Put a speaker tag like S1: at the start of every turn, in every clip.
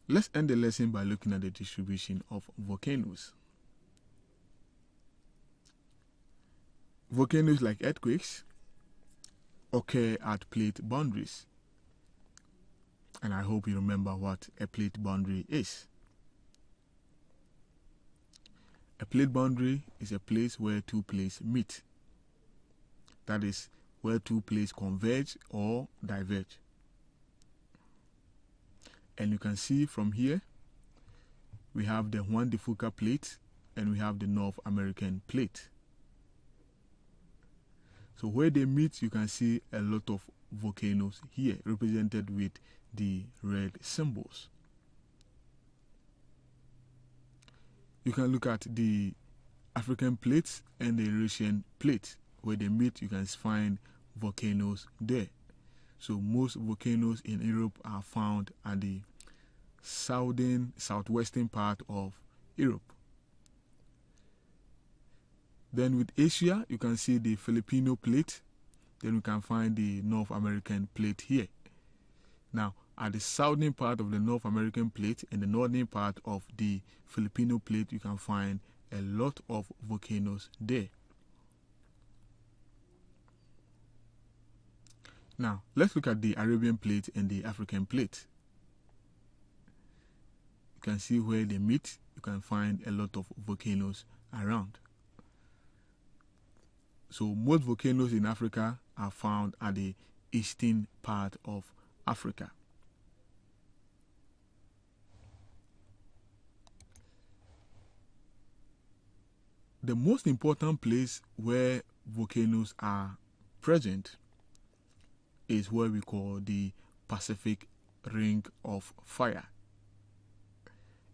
S1: let's end the lesson by looking at the distribution of volcanoes. Volcanoes, like earthquakes, occur at plate boundaries. And I hope you remember what a plate boundary is. A plate boundary is a place where two plates meet. That is, where two plates converge or diverge. And you can see from here, we have the Juan de Fuca plate and we have the North American plate. So where they meet, you can see a lot of volcanoes here, represented with the red symbols. You can look at the African plate and the Eurasian plate. Where they meet, you can find volcanoes there. So most volcanoes in Europe are found at the southwestern part of Europe. Then with Asia, you can see the Filipino plate. Then we can find the North American plate here. Now, at the southern part of the North American plate and the northern part of the Filipino plate, you can find a lot of volcanoes there. Now, let's look at the Arabian plate and the African plate. You can see where they meet. You can find a lot of volcanoes around. So most volcanoes in Africa are found at the eastern part of Africa. The most important place where volcanoes are present is what we call the Pacific Ring of Fire.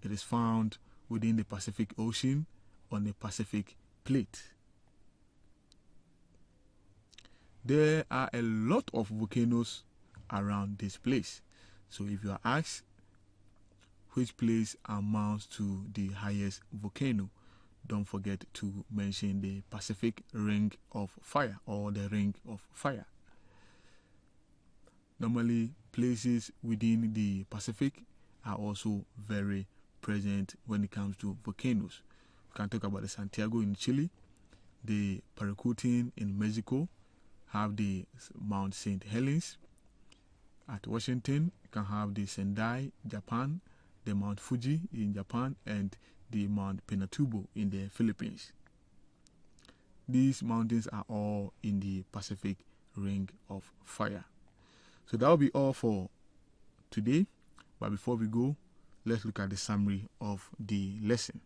S1: It is found within the Pacific Ocean on the Pacific Plate. There are a lot of volcanoes around this place. So if you are asked which place amounts to the highest volcano, don't forget to mention the Pacific Ring of Fire or the Ring of Fire. Normally, places within the Pacific are also very present when it comes to volcanoes. We can talk about the Santiago in Chile, the Paracutin in Mexico, have the Mount St. Helens. At Washington, you can have the Sendai, Japan, the Mount Fuji in Japan, and the Mount Pinatubo in the Philippines. These mountains are all in the Pacific Ring of Fire. So that will be all for today. But before we go, let's look at the summary of the lesson.